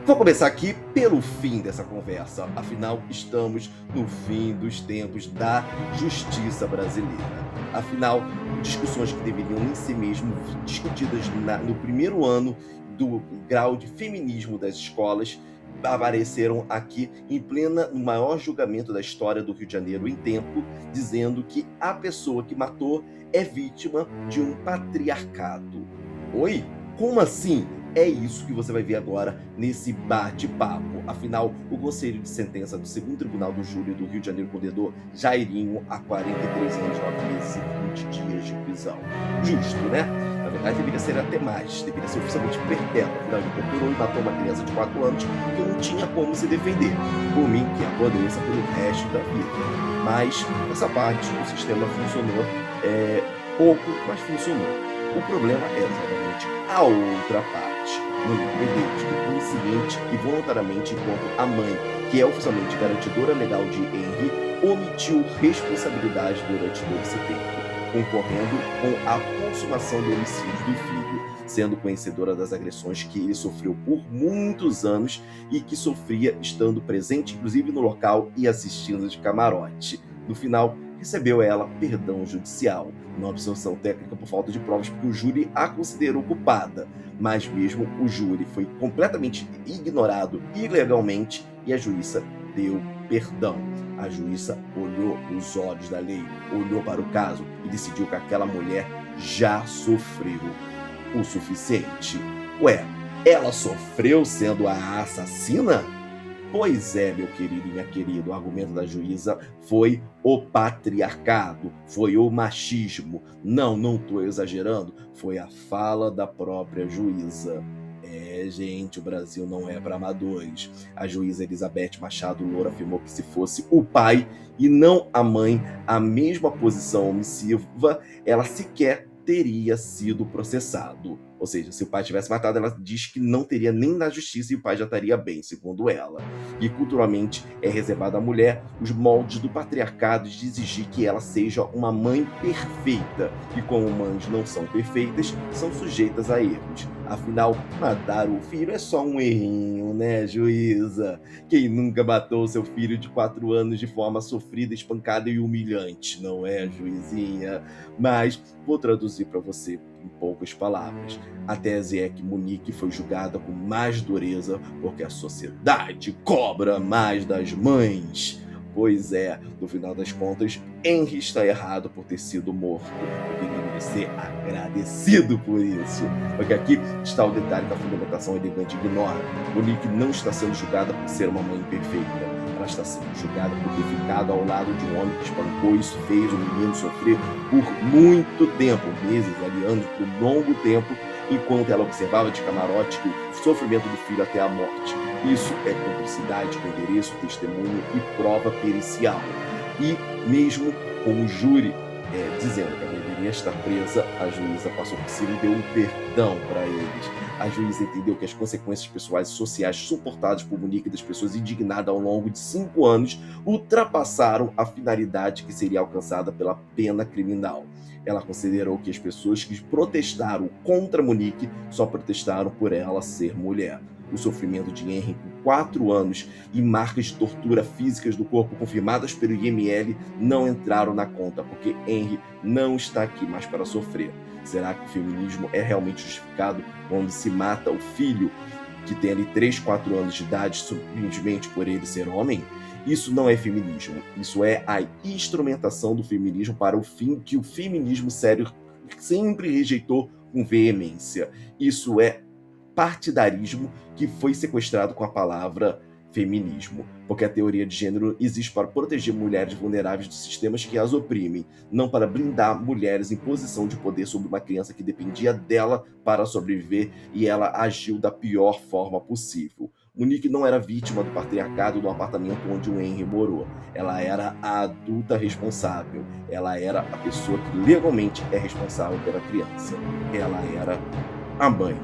Vou começar aqui pelo fim dessa conversa, afinal, estamos no fim dos tempos da justiça brasileira. Afinal, discussões que deveriam em si mesmo discutidas no primeiro ano do grau de feminismo das escolas apareceram aqui no maior julgamento da história do Rio de Janeiro em tempo, dizendo que a pessoa que matou é vítima de um patriarcado. Oi? Como assim? É isso que você vai ver agora nesse bate-papo. Afinal, o conselho de sentença do segundo Tribunal do Júri do Rio de Janeiro condenou Jairinho a 43 anos, 9 meses e 20 dias de prisão. Justo, né? Na verdade, deveria ser até mais. Deveria ser oficialmente perpétuo. Afinal, ele torturou e matou uma criança de 4 anos que não tinha como se defender. Por mim, que apodreça pelo resto da vida. Mas, nessa parte, o sistema funcionou pouco, mas funcionou. O problema é exatamente a outra parte. Monique Medeiros, que consciente e voluntariamente, enquanto a mãe, que é oficialmente garantidora legal de Henry, omitiu responsabilidade durante todo esse tempo, concorrendo com a consumação do homicídio do filho, sendo conhecedora das agressões que ele sofreu por muitos anos e que sofria estando presente, inclusive no local e assistindo de camarote. No final, recebeu ela perdão judicial, uma absolução técnica por falta de provas, porque o júri a considerou culpada. Mas mesmo o júri foi completamente ignorado ilegalmente e a juíza deu perdão. A juíza olhou nos olhos da lei, olhou para o caso e decidiu que aquela mulher já sofreu o suficiente. Ué, ela sofreu sendo a assassina? Pois é, meu querido e minha querida, o argumento da juíza foi o patriarcado, foi o machismo. Não estou exagerando, foi a fala da própria juíza. Gente, o Brasil não é para amadores. A juíza Elizabeth Machado Loura afirmou que se fosse o pai e não a mãe a mesma posição omissiva, ela sequer teria sido processado. Ou seja, se o pai tivesse matado, ela diz que não teria nem na justiça e o pai já estaria bem, segundo ela. E culturalmente é reservado à mulher os moldes do patriarcado de exigir que ela seja uma mãe perfeita. E como mães não são perfeitas, são sujeitas a erros. Afinal, matar o filho é só um errinho, né, juíza? Quem nunca matou seu filho de 4 anos de forma sofrida, espancada e humilhante, não é, juizinha? Mas vou traduzir para você em poucas palavras. A tese é que Monique foi julgada com mais dureza porque a sociedade cobra mais das mães. Pois é, no final das contas, Henry está errado por ter sido morto. Ele deveria ser agradecido por isso. Porque aqui está o detalhe da fundamentação elegante ignora. Monique não está sendo julgada por ser uma mãe perfeita. Ela está sendo julgada por ter ficado ao lado de um homem que espancou e fez o menino sofrer por muito tempo, meses, anos, por um longo tempo, enquanto ela observava de camarote o sofrimento do filho até a morte. Isso é cumplicidade com endereço, testemunho e prova pericial. E mesmo com o júri dizendo que ela deveria estar presa, a juíza passou por cima e deu um perdão para eles. A juíza entendeu que as consequências pessoais e sociais suportadas por Monique e das pessoas indignadas ao longo de 5 anos ultrapassaram a finalidade que seria alcançada pela pena criminal. Ela considerou que as pessoas que protestaram contra Monique só protestaram por ela ser mulher. O sofrimento de Henry com 4 anos e marcas de tortura físicas do corpo confirmadas pelo IML não entraram na conta, porque Henry não está aqui mais para sofrer. Será que o feminismo é realmente justificado quando se mata o filho que tem ali 3, 4 anos de idade simplesmente por ele ser homem? Isso não é feminismo, isso é a instrumentação do feminismo para o fim que o feminismo sério sempre rejeitou com veemência. Isso é partidarismo que foi sequestrado com a palavra feminismo, porque a teoria de gênero existe para proteger mulheres vulneráveis de sistemas que as oprimem, não para blindar mulheres em posição de poder sobre uma criança que dependia dela para sobreviver e ela agiu da pior forma possível. Monique não era vítima do patriarcado do apartamento onde o Henry morou. Ela era a adulta responsável. Ela era a pessoa que legalmente é responsável pela criança. Ela era a mãe.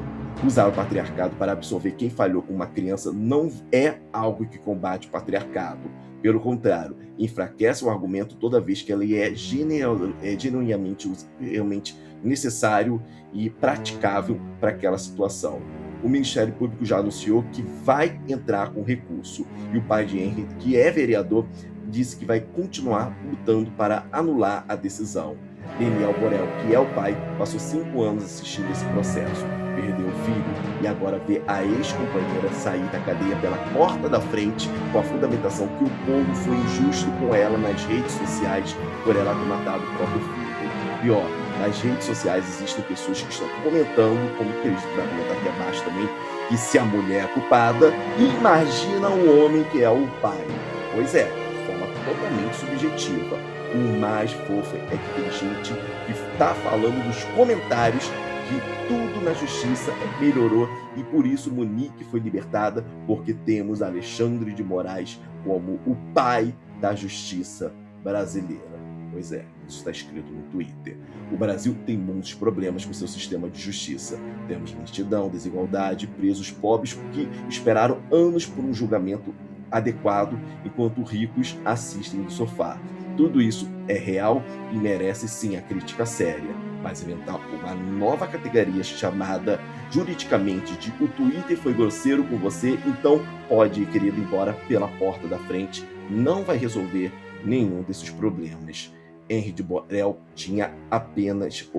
Usar o patriarcado para absolver quem falhou com uma criança não é algo que combate o patriarcado. Pelo contrário, enfraquece o argumento toda vez que ele é genuinamente realmente necessário e praticável para aquela situação. o Ministério Público já anunciou que vai entrar com recurso. E o pai de Henry, que é vereador, disse que vai continuar lutando para anular a decisão. Daniel Borel, que é o pai, passou 5 anos assistindo esse processo. Perdeu o filho e agora vê a ex-companheira sair da cadeia pela porta da frente com a fundamentação que o povo foi injusto com ela nas redes sociais por ela ter matado o próprio filho. Pior, nas redes sociais existem pessoas que estão comentando, como que eles vão comentar aqui abaixo também, que se a mulher é culpada, imagina o homem que é o pai. Pois é, de forma totalmente subjetiva. O mais fofo é que tem gente que está falando nos comentários que tudo na justiça melhorou e por isso Monique foi libertada, porque temos Alexandre de Moraes como o pai da justiça brasileira. Pois é, isso está escrito no Twitter. O Brasil tem muitos problemas com seu sistema de justiça. Temos lentidão, desigualdade, presos pobres que esperaram anos por um julgamento adequado, enquanto ricos assistem do sofá. Tudo isso é real e merece sim a crítica séria, mas inventar uma nova categoria chamada juridicamente de o Twitter foi grosseiro com você, então pode ir, querido, embora pela porta da frente, não vai resolver nenhum desses problemas. Henry do Borel tinha apenas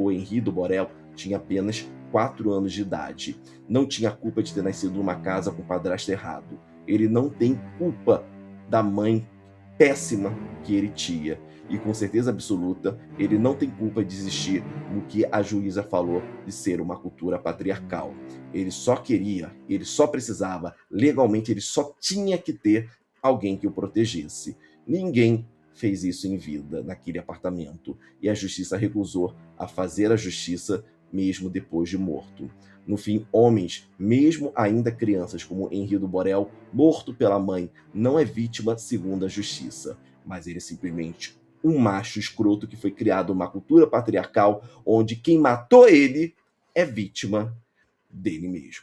4 anos de idade. Não tinha culpa de ter nascido numa casa com o padrasto errado. Ele não tem culpa da mãe péssima que ele tinha. E com certeza absoluta, ele não tem culpa de existir no que a juíza falou de ser uma cultura patriarcal. Ele só precisava, legalmente, ele só tinha que ter alguém que o protegesse. Ninguém fez isso em vida naquele apartamento. E a justiça recusou a fazer a justiça mesmo depois de morto. No fim, homens, mesmo ainda crianças como Henry do Borel, morto pela mãe, não é vítima segundo a justiça, mas ele é simplesmente um macho escroto que foi criado numa cultura patriarcal onde quem matou ele é vítima dele mesmo.